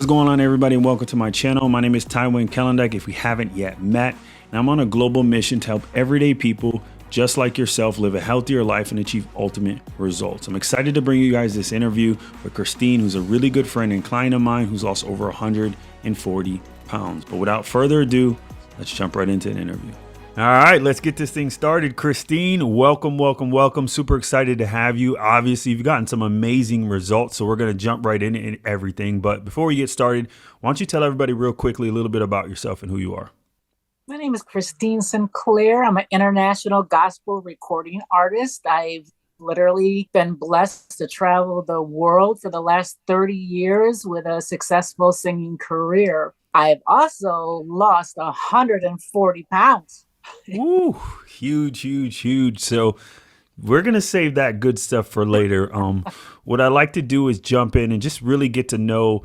going on, everybody, and welcome to my channel. My name is Tywin Kellendyke, if we haven't yet met, and I'm on a global mission to help everyday people just like yourself live a healthier life and achieve ultimate results. I'm excited to bring you guys this interview with Christine, who's a really good friend and client of mine who's also over 140 pounds. But without further ado, let's jump right into an interview. All right, let's get this thing started. Christine, welcome. Super excited to have you. Obviously, you've gotten some amazing results, so we're going to jump right in everything. But before we get started, why don't you tell everybody real quickly a little bit about yourself and who you are? My name is Christine Sinclair. I'm an international gospel recording artist. I've literally been blessed to travel the world for the last 30 years with a successful singing career. I've also lost 140 pounds. Ooh, huge. So we're going to save that good stuff for later. What I like to do is jump in and just really get to know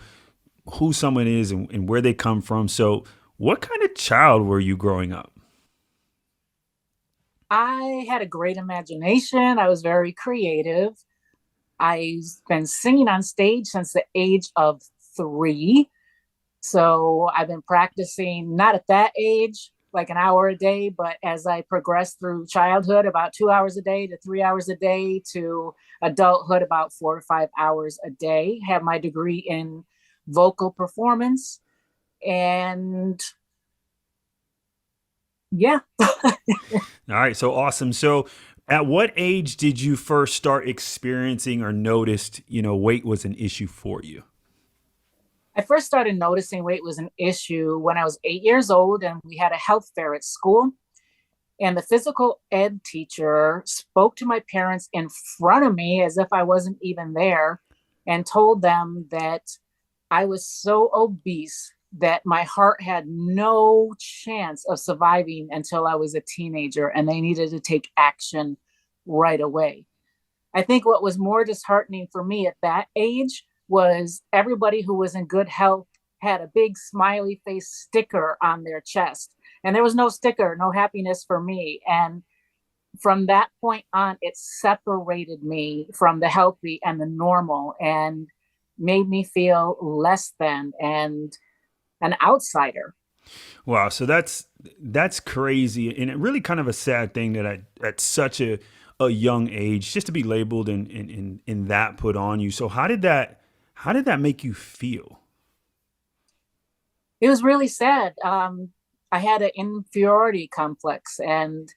who someone is and where they come from. So what kind of child were you growing up? I had a great imagination. I was very creative. I've been singing on stage since the age of 3. So I've been practicing, not at that age, like an hour a day, but as I progressed through childhood, about 2 hours a day to 3 hours a day to adulthood, about 4 to 5 hours a day. Have my degree in vocal performance. And yeah. All right. So awesome. So at what age did you first start experiencing or noticed, weight was an issue for you? I first started noticing weight was an issue when I was 8 years old, and we had a health fair at school. And the physical ed teacher spoke to my parents in front of me as if I wasn't even there and told them that I was so obese that my heart had no chance of surviving until I was a teenager, and they needed to take action right away. I think what was more disheartening for me at that age was everybody who was in good health had a big smiley face sticker on their chest. And there was no sticker, no happiness for me. And from that point on, it separated me from the healthy and the normal and made me feel less than and an outsider. Wow. So that's crazy. And it really kind of a sad thing that at such a young age, just to be labeled and that put on you. So how did that make you feel? It was really sad. I had an inferiority complex, and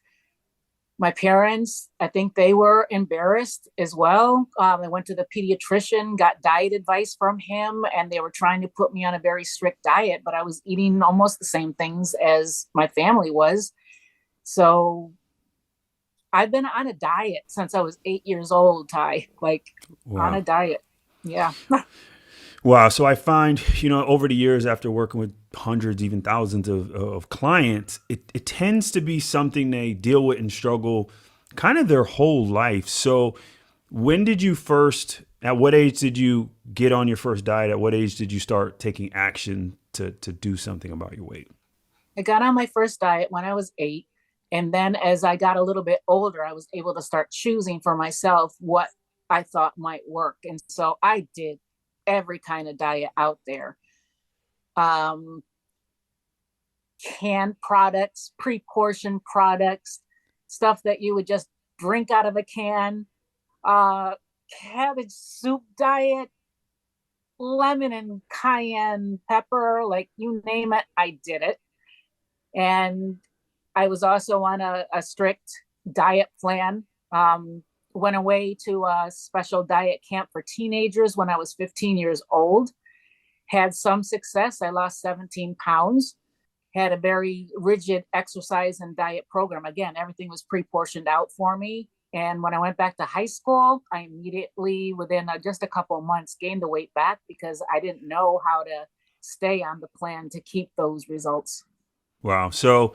my parents, I think they were embarrassed as well. I went to the pediatrician, got diet advice from him, and they were trying to put me on a very strict diet, but I was eating almost the same things as my family was. So I've been on a diet since I was 8 years old, Ty, like on a Wow. diet. Yeah. Wow. So I find, over the years after working with hundreds, even thousands of clients, it tends to be something they deal with and struggle kind of their whole life. So at what age did you get on your first diet? At what age did you start taking action to do something about your weight? I got on my first diet when I was 8. And then as I got a little bit older, I was able to start choosing for myself what I thought might work. And so I did every kind of diet out there. Um, Canned products, pre-portioned products, stuff that you would just drink out of a can, uh, cabbage soup diet, lemon and cayenne pepper, like you name it, I did it. And I was also on a strict diet plan. Went away to a special diet camp for teenagers when I was 15 years old. Had some success. I lost 17 pounds. Had a very rigid exercise and diet program. Again, everything was pre-portioned out for me. And when I went back to high school, I immediately, within just a couple of months, gained the weight back because I didn't know how to stay on the plan to keep those results. Wow. So,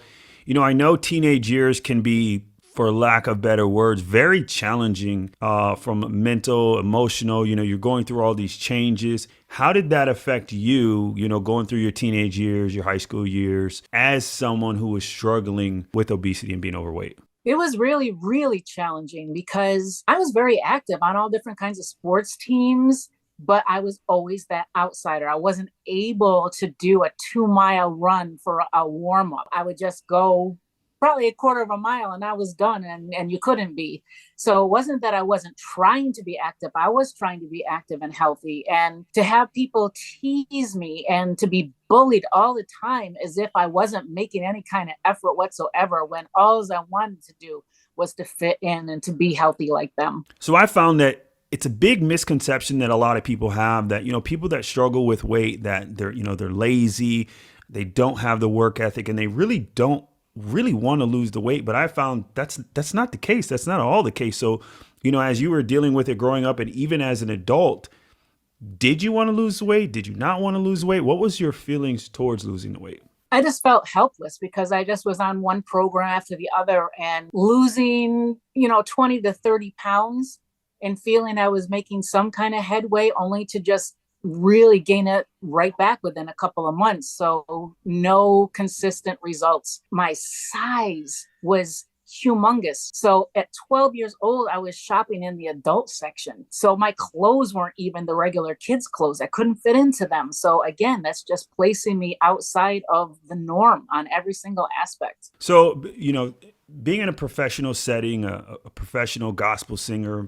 I know teenage years can be, for lack of better words, very challenging from mental, emotional. You're going through all these changes. How did that affect you, going through your teenage years, your high school years, as someone who was struggling with obesity and being overweight? It was really, really challenging because I was very active on all different kinds of sports teams, but I was always that outsider. I wasn't able to do a 2 mile run for a warm up. I would just go probably a quarter of a mile and I was done, and you couldn't be. So it wasn't that I wasn't trying to be active. I was trying to be active and healthy. And to have people tease me and to be bullied all the time as if I wasn't making any kind of effort whatsoever, when all I wanted to do was to fit in and to be healthy like them. So I found that it's a big misconception that a lot of people have that, people that struggle with weight, that they're lazy, they don't have the work ethic, and they really don't really want to lose the weight. But I found that's not the case. That's not all the case. So, as you were dealing with it growing up and even as an adult, did you want to lose the weight? Did you not want to lose the weight? What was your feelings towards losing the weight? I just felt helpless because I just was on one program after the other and losing, 20 to 30 pounds and feeling I was making some kind of headway, only to just really gain it right back within a couple of months. So no consistent results. My size was humongous. So at 12 years old, I was shopping in the adult section. So my clothes weren't even the regular kids' clothes. I couldn't fit into them. So again, that's just placing me outside of the norm on every single aspect. So, being in a professional setting, a professional gospel singer,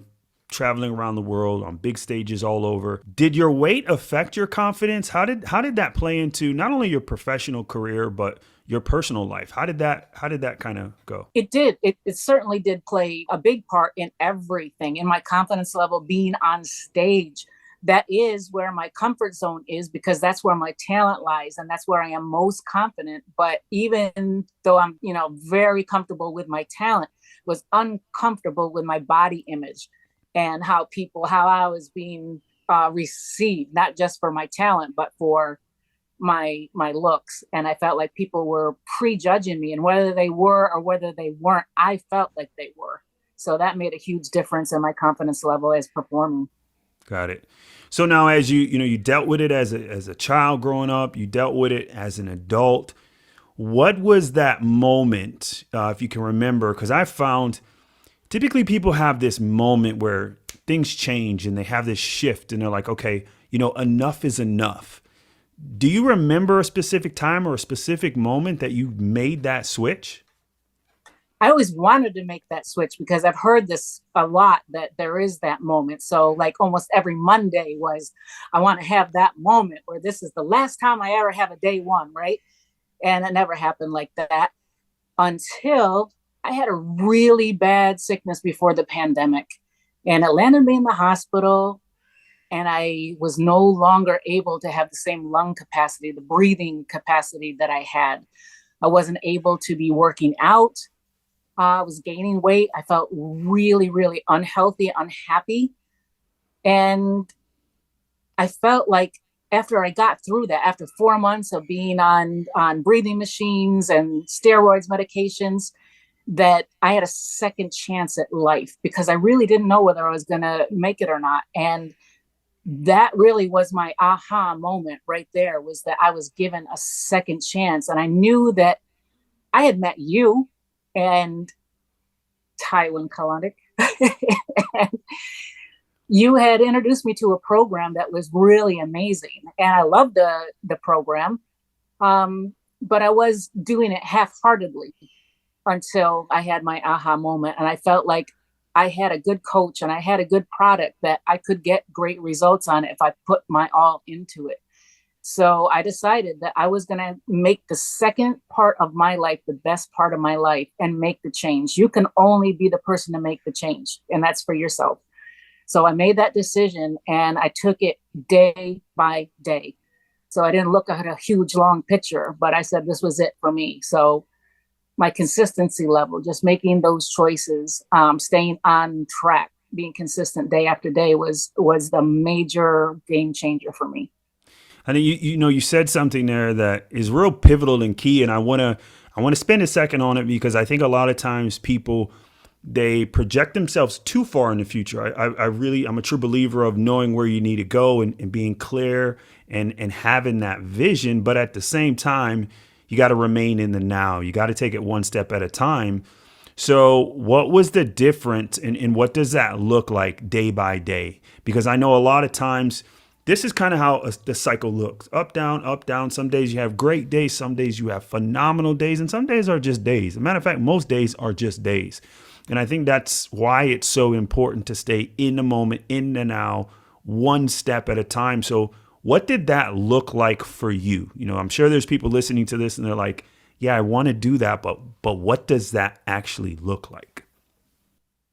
traveling around the world on big stages all over, did your weight affect your confidence? How did that play into not only your professional career, but your personal life? How did that kind of go? It did. It certainly did play a big part in everything, in my confidence level, being on stage. That is where my comfort zone is, because that's where my talent lies and that's where I am most confident. But even though I'm, very comfortable with my talent, was uncomfortable with my body image and how I was being received, not just for my talent, but for my looks. And I felt like people were prejudging me, and whether they were or whether they weren't, I felt like they were. So that made a huge difference in my confidence level as performing. Got it. So now, as you dealt with it as a child growing up, you dealt with it as an adult. What was that moment, if you can remember? Because I found typically people have this moment where things change and they have this shift and they're like, okay, enough is enough. Do you remember a specific time or a specific moment that you made that switch? I always wanted to make that switch because I've heard this a lot, that there is that moment. So like almost every Monday was, I want to have that moment where this is the last time I ever have a day one, right? And it never happened like that until I had a really bad sickness before the pandemic, and it landed me in the hospital, and I was no longer able to have the same lung capacity, the breathing capacity that I had. I wasn't able to be working out. I was gaining weight. I felt really, really unhealthy, unhappy. And I felt like after I got through that, after 4 months of being on breathing machines and steroids, medications, that I had a second chance at life, because I really didn't know whether I was going to make it or not. And that really was my aha moment right there, was that I was given a second chance. And I knew that I had met you and Tywin Kalendek. And you had introduced me to a program that was really amazing. And I loved the program. But I was doing it half-heartedly until I had my aha moment. And I felt like I had a good coach and I had a good product that I could get great results on if I put my all into it. So I decided that I was going to make the second part of my life the best part of my life and make the change. You can only be the person to make the change, and that's for yourself. So I made that decision and I took it day by day. So I didn't look at a huge long picture, but I said this was it for me. So my consistency level, just making those choices, staying on track, being consistent day after day was the major game changer for me. I think you said something there that is real pivotal and key, and I want to spend a second on it, because I think a lot of times people, they project themselves too far in the future. I'm a true believer of knowing where you need to go and being clear and having that vision, but at the same time, you got to remain in the now. You got to take it one step at a time. So what was the difference and what does that look like day by day? Because I know a lot of times This is kind of how the cycle looks: up, down, up, down. Some days you have great days, some days you have phenomenal days, and some days are just days. As a matter of fact, most days are just days. And I think that's why it's so important to stay in the moment, in the now, one step at a time. So, what did that look like for you? You know, I'm sure there's people listening to this and they're like, yeah, I want to do that, but what does that actually look like?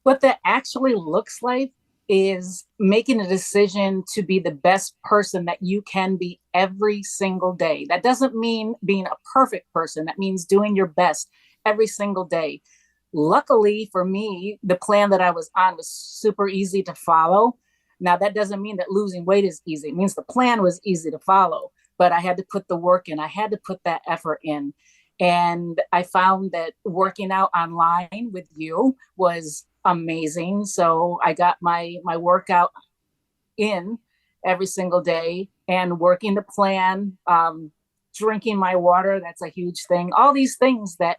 What that actually looks like is making a decision to be the best person that you can be every single day. That doesn't mean being a perfect person. That means doing your best every single day. Luckily for me, the plan that I was on was super easy to follow. Now, that doesn't mean that losing weight is easy. It means the plan was easy to follow, but I had to put the work in. I had to put that effort in. And I found that working out online with you was amazing. So I got my workout in every single day and working the plan, drinking my water. That's a huge thing. All these things that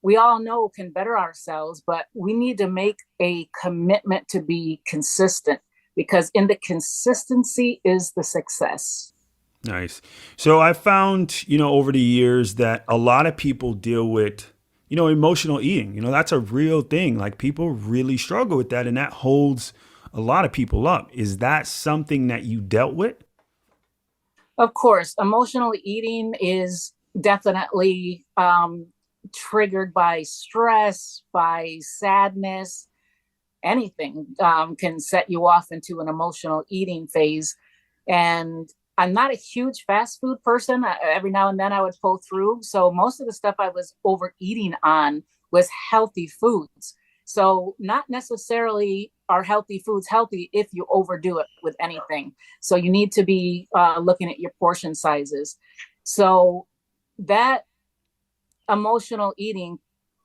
we all know can better ourselves, but we need to make a commitment to be consistent, because in the consistency is the success. Nice. So I found, over the years that a lot of people deal with, emotional eating. That's a real thing. Like, people really struggle with that, and that holds a lot of people up. Is that something that you dealt with? Of course, emotional eating is definitely triggered by stress, by sadness. Anything can set you off into an emotional eating phase. And I'm not a huge fast food person. Every now and then I would pull through. So most of the stuff I was overeating on was healthy foods. So not necessarily are healthy foods healthy if you overdo it with anything. So you need to be looking at your portion sizes. So that emotional eating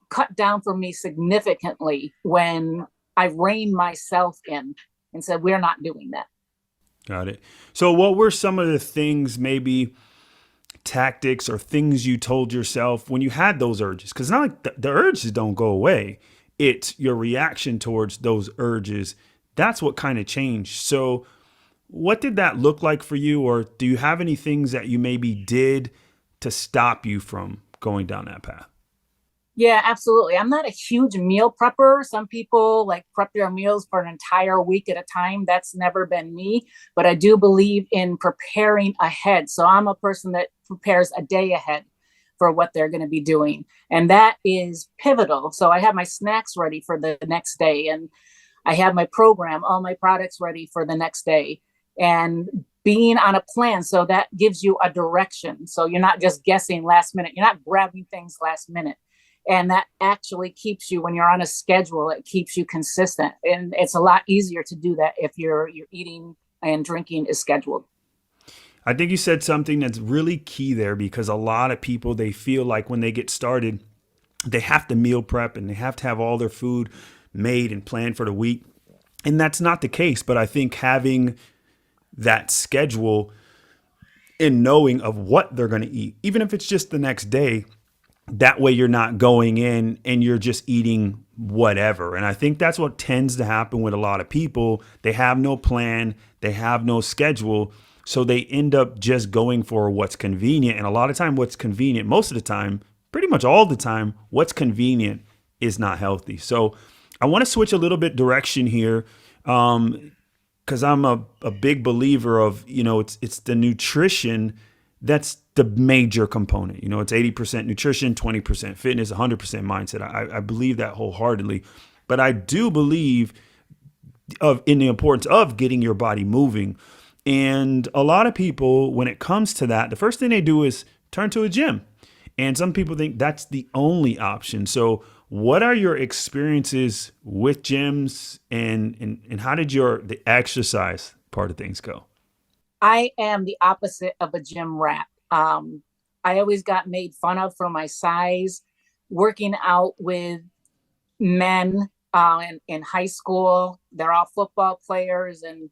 cut down for me significantly when I reined myself in and said, we're not doing that. Got it. So what were some of the things, maybe tactics or things you told yourself when you had those urges? Because not like the urges don't go away. It's your reaction towards those urges. That's what kind of changed. So what did that look like for you? Or do you have any things that you maybe did to stop you from going down that path? Yeah, absolutely. I'm not a huge meal prepper. Some people like prep their meals for an entire week at a time. That's never been me, but I do believe in preparing ahead. So I'm a person that prepares a day ahead for what they're going to be doing. And that is pivotal. So I have my snacks ready for the next day, and I have my program, all my products ready for the next day, and being on a plan. So that gives you a direction. So you're not just guessing last minute. You're not grabbing things last minute. And that actually keeps you, when you're on a schedule, it keeps you consistent. And it's a lot easier to do that if your eating and drinking is scheduled. I think you said something that's really key there, because a lot of people, they feel like when they get started, they have to meal prep and they have to have all their food made and planned for the week. And that's not the case. But I think having that schedule and knowing of what they're going to eat, even if it's just the next day, that way you're not going in and you're just eating whatever. And I think that's what tends to happen with a lot of people. They have no plan, they have no schedule, so they end up just going for what's convenient. And a lot of time, what's convenient, most of the time, pretty much all the time, what's convenient is not healthy. So I want to switch a little bit direction here, because I'm a big believer of, it's the nutrition that's the major component. It's 80% nutrition, 20% fitness, 100% mindset. I believe that wholeheartedly. But I do believe in the importance of getting your body moving. And a lot of people, when it comes to that, the first thing they do is turn to a gym. And some people think that's the only option. So what are your experiences with gyms, and how did the exercise part of things go? I am the opposite of a gym rat. I always got made fun of for my size. Working out with men in high school, they're all football players, and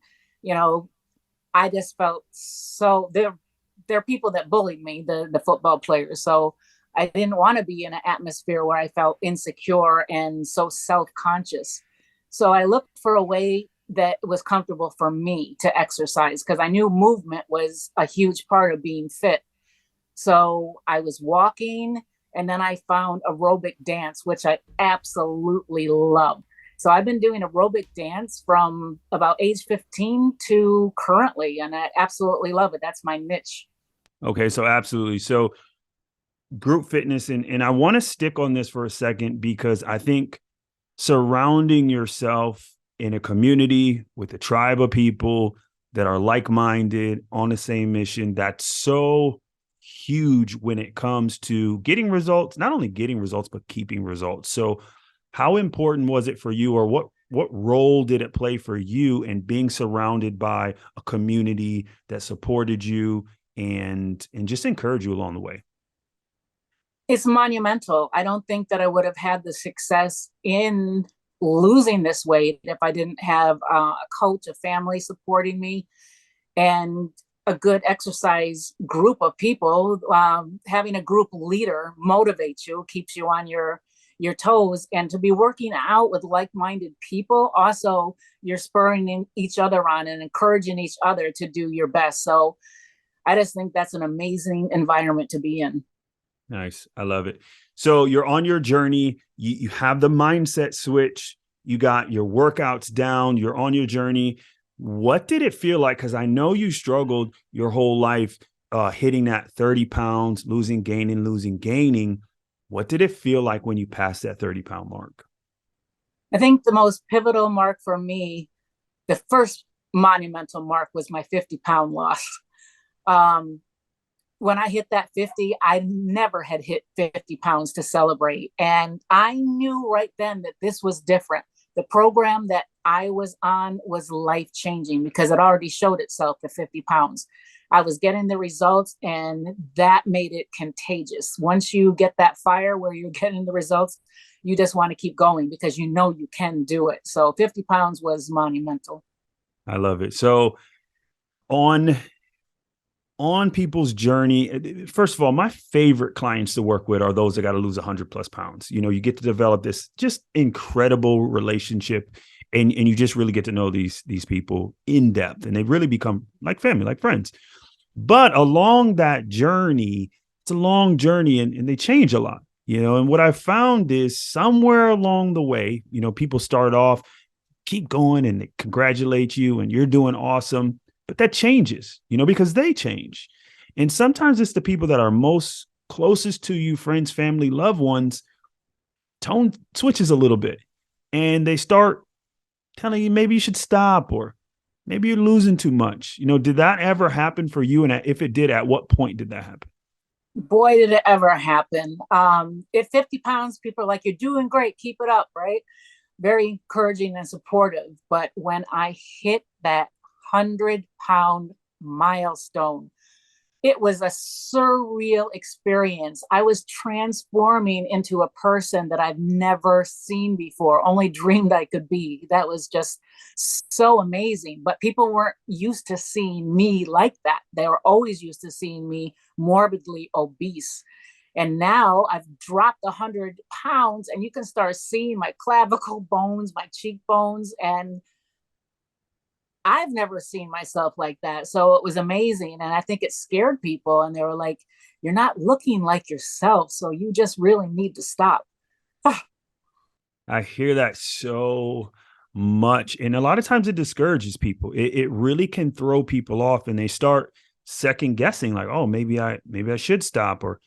I just felt so they're people that bullied me, the football players. So I didn't want to be in an atmosphere where I felt insecure and so self-conscious. So I looked for a way that was comfortable for me to exercise because I knew movement was a huge part of being fit. So I was walking, and then I found aerobic dance, which I absolutely love. So I've been doing aerobic dance from about age 15 to currently, and I absolutely love it. That's my niche. Okay, so absolutely. So group fitness, and I want to stick on this for a second because I think surrounding yourself in a community with a tribe of people that are like-minded on the same mission, that's so huge when it comes to getting results, not only getting results, but keeping results. So how important was it for you, or what role did it play for you in being surrounded by a community that supported you and just encouraged you along the way? It's monumental. I don't think that I would have had the success in losing this weight if I didn't have a coach, a family supporting me, and a good exercise group of people. Having a group leader motivates you, keeps you on your toes, and to be working out with like-minded people, also you're spurring each other on and encouraging each other to do your best. So I just think that's an amazing environment to be in. Nice. I love it. So you're on your journey. You have the mindset switch. You got your workouts down. You're on your journey. What did it feel like? Because I know you struggled your whole life hitting that 30 pounds, losing, gaining, losing, gaining. What did it feel like when you passed that 30-pound mark? I think the most pivotal mark for me, the first monumental mark, was my 50-pound loss. Um, when I hit that 50, I never had hit 50 pounds to celebrate. And I knew right then that this was different. The program that I was on was life changing because it already showed itself at 50 pounds. I was getting the results, and that made it contagious. Once you get that fire where you're getting the results, you just want to keep going because you know you can do it. So 50 pounds was monumental. I love it. So on people's journey, first of all, my favorite clients to work with are those that got to lose 100+ pounds. You know, you get to develop this just incredible relationship, and you just really get to know these people in depth, and they really become like family, like friends. But along that journey, it's a long journey, and they change a lot, you know. And what I found is somewhere along the way, you know, people start off, keep going, and they congratulate you, and you're doing awesome. But that changes, you know, because they change. And sometimes it's the people that are most closest to you, friends, family, loved ones, tone switches a little bit. And they start telling you maybe you should stop, or maybe you're losing too much. You know, did that ever happen for you? And if it did, at what point did that happen? Boy, did it ever happen. At 50 pounds, people are like, you're doing great, keep it up, right? Very encouraging and supportive. But when I hit that 100-pound milestone, it was a surreal experience. I was transforming into a person that I've never seen before, only dreamed I could be. That was just so amazing. But people weren't used to seeing me like that. They were always used to seeing me morbidly obese. And now I've dropped 100 pounds, and you can start seeing my clavicle bones, my cheekbones, and I've never seen myself like that. So it was amazing. And I think it scared people. And they were like, you're not looking like yourself. So you just really need to stop. I hear that so much. And a lot of times it discourages people. It really can throw people off, and they start second guessing, like, oh, maybe I should stop, or,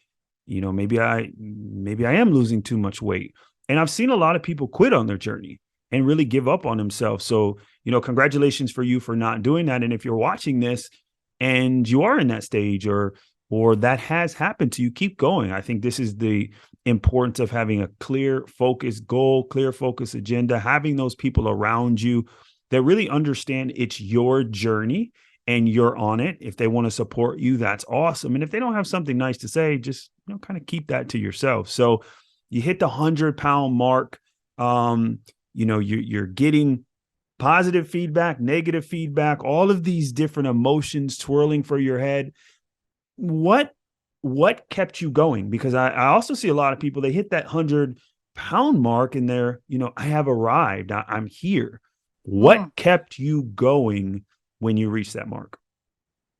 you know, maybe I am losing too much weight. And I've seen a lot of people quit on their journey and really give up on themselves. So, you know, congratulations for you for not doing that. And if you're watching this and you are in that stage, or that has happened to you, keep going. I think this is the importance of having a clear focus goal, clear focus agenda, having those people around you that really understand it's your journey and you're on it. If they want to support you, that's awesome. And if they don't have something nice to say, just, you know, kind of keep that to yourself. So you hit the 100-pound mark. You know, you're getting positive feedback, negative feedback, all of these different emotions twirling for your head. What kept you going? Because I also see a lot of people, they hit that 100-pound mark and they're, you know, I have arrived. I'm here. What kept you going when you reached that mark?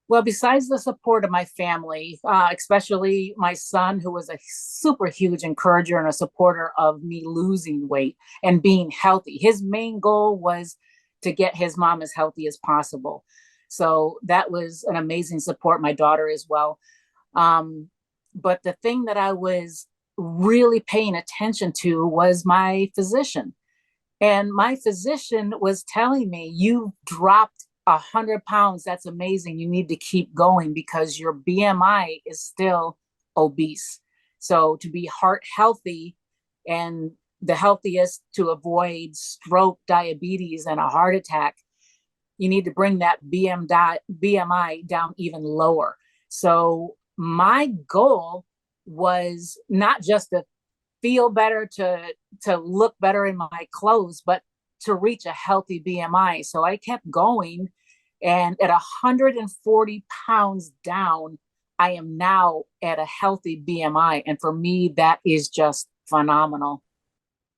Well, besides the support of my family, especially my son, who was a super huge encourager and a supporter of me losing weight and being healthy, his main goal was to get his mom as healthy as possible. So that was an amazing support. My daughter as well. Um, but the thing that I was really paying attention to was my physician. And my physician was telling me, you dropped 100 pounds. That's amazing. You need to keep going because your BMI is still obese. So to be heart healthy and the healthiest to avoid stroke, diabetes, and a heart attack, you need to bring that BMI down even lower. So my goal was not just to feel better, to look better in my clothes, but to reach a healthy BMI. So I kept going, and at 140 pounds down, I am now at a healthy BMI, and for me, that is just phenomenal.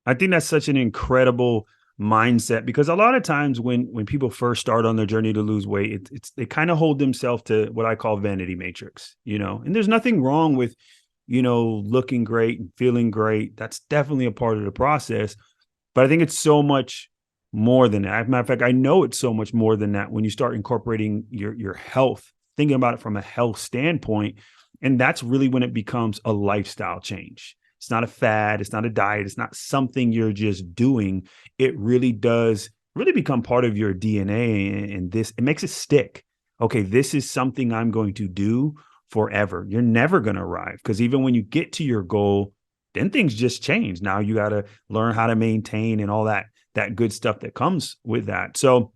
I think that's such an incredible mindset because a lot of times when people first start on their journey to lose weight, it's they kind of hold themselves to what I call vanity matrix, you know. And there's nothing wrong with, you know, looking great and feeling great. That's definitely a part of the process. But I think it's so much more than that. As a matter of fact, I know it's so much more than that when you start incorporating your health, thinking about it from a health standpoint. And that's really when it becomes a lifestyle change. It's not a fad. It's not a diet. It's not something you're just doing. It really does really become part of your DNA. And this, it makes it stick. Okay, this is something I'm going to do forever. You're never going to arrive because even when you get to your goal, then things just change. Now you got to learn how to maintain and all that good stuff that comes with that. So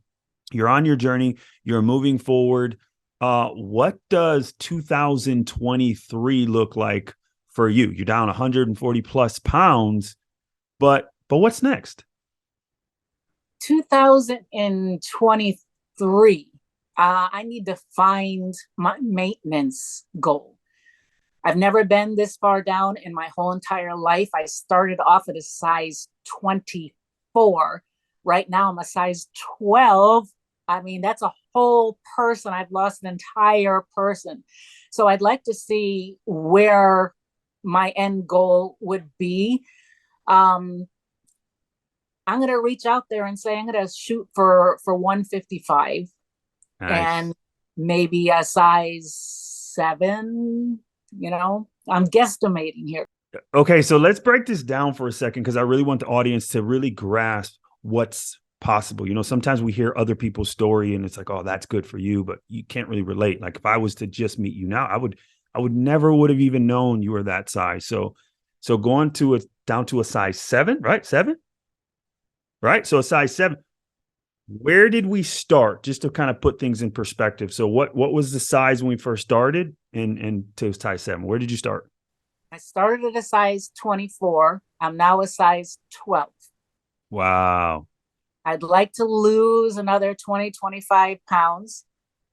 you're on your journey, you're moving forward. What does 2023 look like for you? You're down 140 plus pounds, but what's next? 2023, I need to find my maintenance goal. I've never been this far down in my whole entire life. I started off at a size 24. Right now, I'm a size 12. I mean, that's a whole person. I've lost an entire person. So I'd like to see where my end goal would be. Um, I'm going to reach out there and say I'm going to shoot for 155 Nice. and maybe a size 7. I'm guesstimating here. Okay, so let's break this down for a second because I really want the audience to really grasp what's possible. You know, sometimes we hear other people's story and it's like, oh, that's good for you, but you can't really relate. Like if I was to just meet you now, I would never would have even known you were that size. So going to a down to a size 7, right? 7, right? So a size 7. Where did we start? Just to kind of put things in perspective. So what was the size when we first started and to size 7? Where did you start? I started at a size 24. I'm now a size 12. Wow. I'd like to lose another 20, 25 pounds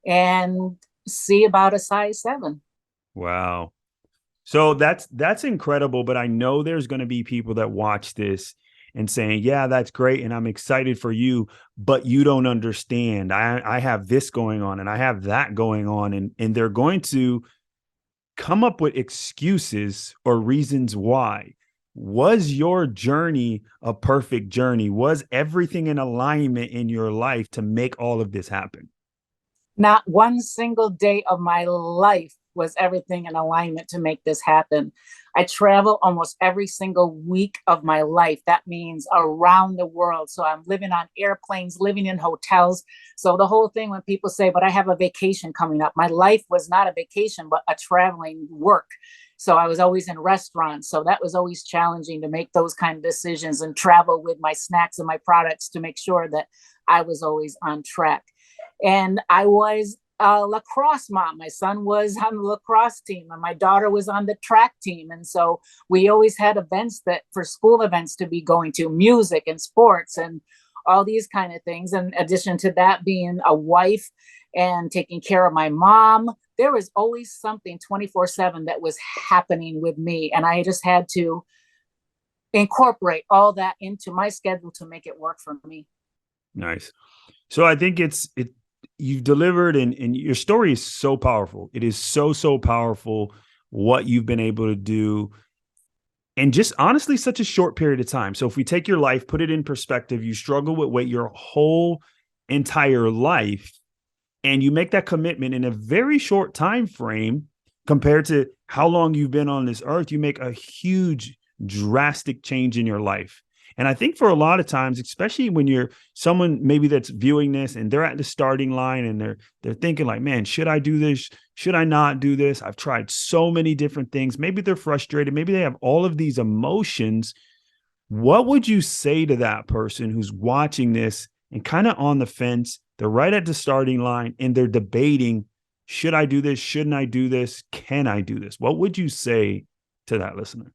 and see about a size 7. Wow. So that's incredible, but I know there's going to be people that watch this and saying, "Yeah, that's great and I'm excited for you, but you don't understand. I have this going on and I have that going on," and they're going to come up with excuses or reasons why. Was your journey a perfect journey? Was everything in alignment in your life to make all of this happen? Not one single day of my life was everything in alignment to make this happen. I travel almost every single week of my life. That means around the world. So I'm living on airplanes, living in hotels. So the whole thing when people say, but I have a vacation coming up, my life was not a vacation, but a traveling work. So I was always in restaurants. So that was always challenging to make those kind of decisions and travel with my snacks and my products to make sure that I was always on track. And I was a lacrosse mom. My son was on the lacrosse team, and my daughter was on the track team. And so we always had events that for school events to be going to, music and sports and all these kind of things. In addition to that, being a wife and taking care of my mom, there was always something 24/7 that was happening with me. And I just had to incorporate all that into my schedule to make it work for me. Nice. So I think you've delivered, and your story is so powerful. It is so, so powerful what you've been able to do in just honestly such a short period of time. So if we take your life, put it in perspective, you struggle with weight your whole entire life, and you make that commitment in a very short time frame compared to how long you've been on this earth, you make a huge drastic change in your life. And I think for a lot of times, especially when you're someone maybe that's viewing this and they're at the starting line and they're thinking like, man, should I do this? Should I not do this? I've tried so many different things. Maybe they're frustrated. Maybe they have all of these emotions. What would you say to that person who's watching this and kind of on the fence? They're right at the starting line and they're debating, should I do this? Shouldn't I do this? Can I do this? What would you say to that listener?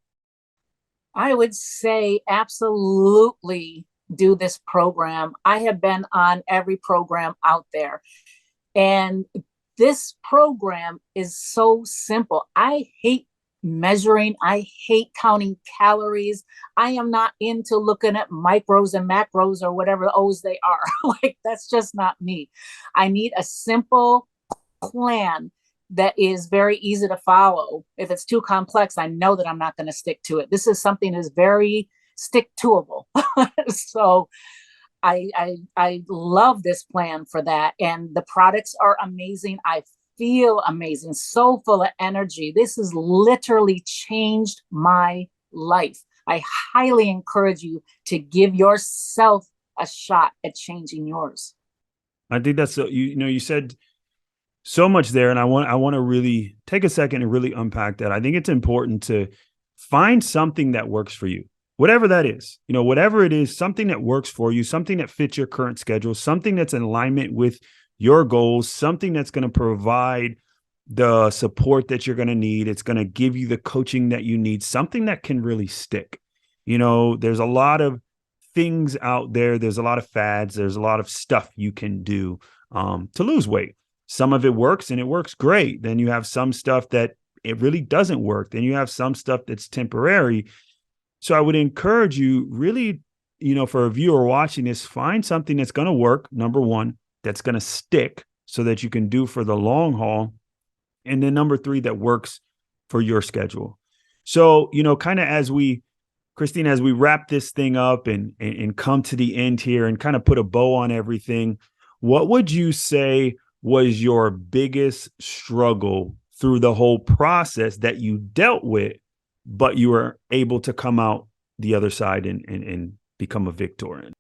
I would say absolutely do this program. I have been on every program out there, and this program is so simple. I hate measuring, I hate counting calories. I am not into looking at micros and macros or whatever O's they are. Like, that's just not me. I need a simple plan that is very easy to follow. If it's too complex, I know that I'm not going to stick to it. This is something that's very stick toable. So I love this plan for that. And the products are amazing. I feel amazing, so full of energy. This has literally changed my life. I highly encourage you to give yourself a shot at changing yours. I think that's so, you said so much there, and I want to really take a second and really unpack that. I think it's important to find something that works for you, whatever that is. Whatever it is, something that works for you, something that fits your current schedule, something that's in alignment with your goals, something that's going to provide the support that you're going to need. It's going to give you the coaching that you need, something that can really stick. There's a lot of things out there. There's a lot of fads. There's a lot of stuff you can do to lose weight. Some of it works and it works great. Then you have some stuff that it really doesn't work. Then you have some stuff that's temporary. So I would encourage you really, for a viewer watching this, find something that's going to work. Number one, that's going to stick so that you can do for the long haul. And then number three, that works for your schedule. So, kind of Christine, as we wrap this thing up and come to the end here and kind of put a bow on everything, what would you say was your biggest struggle through the whole process that you dealt with, but you were able to come out the other side and become a victor in?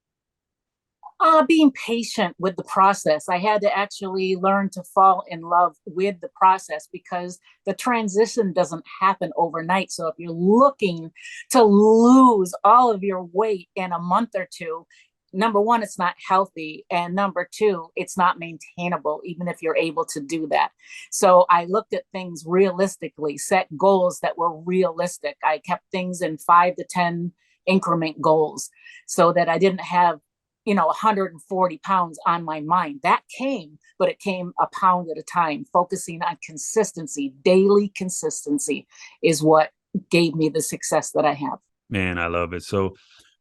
Being patient with the process. I had to actually learn to fall in love with the process because the transition doesn't happen overnight. So if you're looking to lose all of your weight in a month or two, number one, it's not healthy. And number two, it's not maintainable, even if you're able to do that. So I looked at things realistically, set goals that were realistic. I kept things in 5 to 10 increment goals so that I didn't have 140 pounds on my mind. That came, but it came a pound at a time. Focusing on consistency, daily consistency is what gave me the success that I have. Man, I love it. So,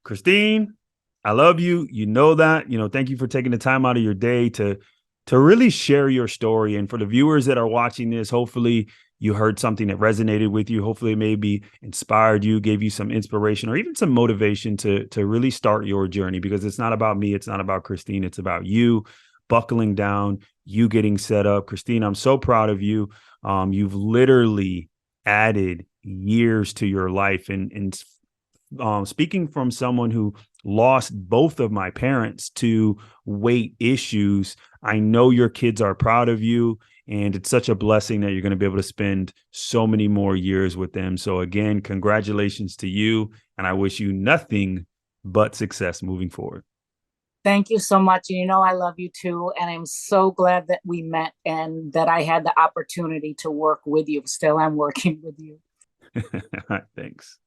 Christine, I love you. You know that. Thank you for taking the time out of your day to really share your story. And for the viewers that are watching this, hopefully you heard something that resonated with you. Hopefully it maybe inspired you, gave you some inspiration or even some motivation to really start your journey, because it's not about me. It's not about Christine. It's about you buckling down, you getting set up. Christine, I'm so proud of you. You've literally added years to your life. And speaking from someone who lost both of my parents to weight issues, I know your kids are proud of you. And it's such a blessing that you're going to be able to spend so many more years with them. So again, congratulations to you. And I wish you nothing but success moving forward. Thank you so much. I love you too. And I'm so glad that we met and that I had the opportunity to work with you. Still, I'm working with you. Thanks.